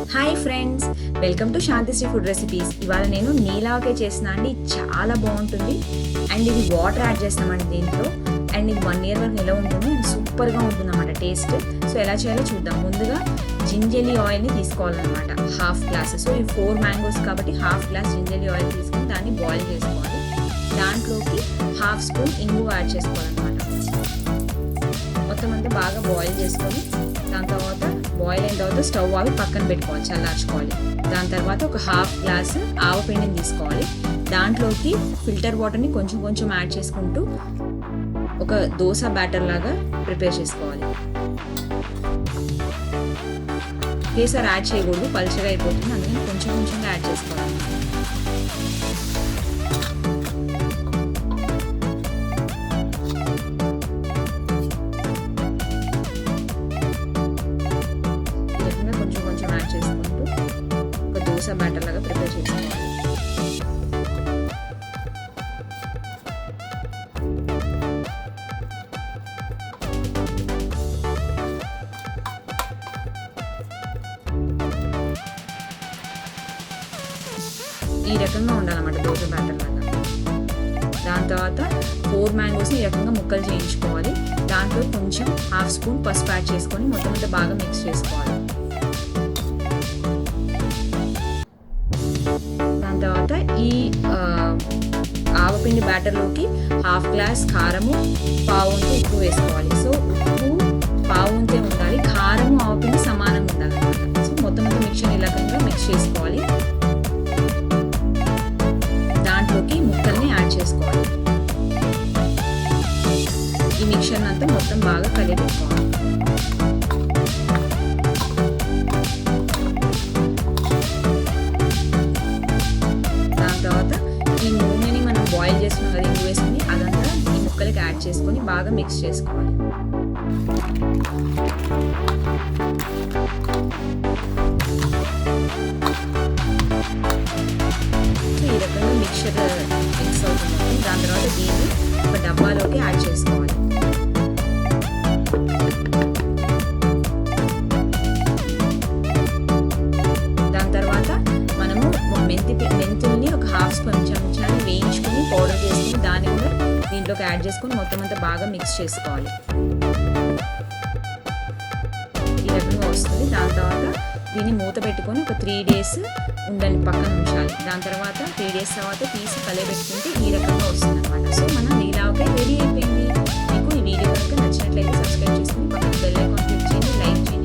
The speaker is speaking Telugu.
Hi friends, welcome to Shantisri food recipes. ఇవాళ నేను నీలాకే చేసిన అండి, చాలా బాగుంటుంది. అండ్ ఇది వాటర్ యాడ్ చేస్తామండి దీంట్లో. అండ్ ఇది 1 year వరకు నిలవ ఉంటుంది అండ్ సూపర్గా ఉంటుంది అన్నమాట టేస్ట్. సో ఎలా చేయాలో చూద్దాం. ముందుగా జింజరీ ఆయిల్ని తీసుకోవాలన్నమాట, 1/2 glass. సో ఈ 4 mangoes కాబట్టి 1/2 glass జింజరీ ఆయిల్ తీసుకొని దాన్ని బాయిల్ చేసుకోవాలి. దాంట్లోకి 1/2 spoon ఇంగువ యాడ్ చేసుకోవాలన్నమాట. మొత్తం అంతా బాగా బాయిల్ చేసుకొని దాని తర్వాత బాయిల్ అయిన తర్వాత స్టవ్ ఆవి పక్కన పెట్టుకోవాలి, చల్లార్చుకోవాలి. దాని తర్వాత ఒక 1/2 glass ఆవపిండిని తీసుకోవాలి. దాంట్లోకి ఫిల్టర్ వాటర్ని కొంచెం కొంచెం యాడ్ చేసుకుంటూ ఒక దోశ బ్యాటర్ లాగా ప్రిపేర్ చేసుకోవాలి. ఒకేసారి యాడ్ చేయకూడదు, పల్చగా అయిపోతుంది. అందుకని కొంచెం కొంచెంగా యాడ్ చేసుకోవాలి. కొంచెం కొంచెం యాడ్ చేసుకుంటూ ఒక దోశ బ్యాటర్ లాగా ప్రిపేర్ చేసుకోవాలి. ఈ రకంగా ఉండాలన్నమాట దోశ బ్యాటర్ లాగా. దాని తర్వాత 4 mangoes ఈ రకంగా ముక్కలు చేయించుకోవాలి. దాంట్లో కొంచెం 1/2 spoon పసుపు యాడ్ చేసుకొని మొత్తం అంతా బాగా మిక్స్ చేసుకోవాలి. దాని తర్వాత ఈ ఆవపిండి బ్యాటర్లోకి 1/2 glass కారము, పావుంతు ఉప్పు వేసుకోవాలి. సో ఉప్పు పావుంతే ఉండాలి, కారము ఆవపిండి సమానంగా ఉండాలన్నమాట. సో మొత్తం అంతా మిక్చర్ ఈ రకంగా మిక్స్ చేసుకోవాలి. దాంట్లోకి ముక్కల్ని యాడ్ చేసుకోవాలి. ఈ మిక్చర్ అంతా మొత్తం బాగా కలిపెట్టుకోవాలి. దాని తర్వాత ఈ నూనెని మనం బాయిల్ చేసుకున్నాం కదా, ఇంగు వేసుకుని అదంతా ఈ ముక్కలకి యాడ్ చేసుకొని బాగా మిక్స్ చేసుకోవాలి. ఈ రకంగా మిక్చర్ మిక్స్ అవుతుంది. దాని తర్వాత దీన్ని ఒక డబ్బాలోకి యాడ్ చేసుకోవాలి. దాని తర్వాత మనము మెంతుల్ని ఒక 1/2 spoon చెంచాని వేయించుకొని పౌడర్ చేసుకుని దాన్ని కూడా దీంట్లోకి యాడ్ చేసుకొని మొత్తం అంతా బాగా మిక్స్ చేసుకోవాలి. ఈ రకంగా వస్తుంది. దాని తర్వాత దీన్ని మూత పెట్టుకొని ఒక 3 days ఉండండి, పక్కన ఉంచాలి. దాని తర్వాత 3 days తర్వాత తీసి కలిపెట్టుకుంటే ఈ రకంగా వస్తుంది అనమాట. సో మన నీలావకాయ రెడీ అయిపోయింది. మీకు ఈ వీడియో కనుక నచ్చినట్లయితే సబ్స్క్రైబ్ చేసుకుని పక్కన బెల్ ఐకాన్ క్లిక్ చేయండి, లైక్ చేయండి.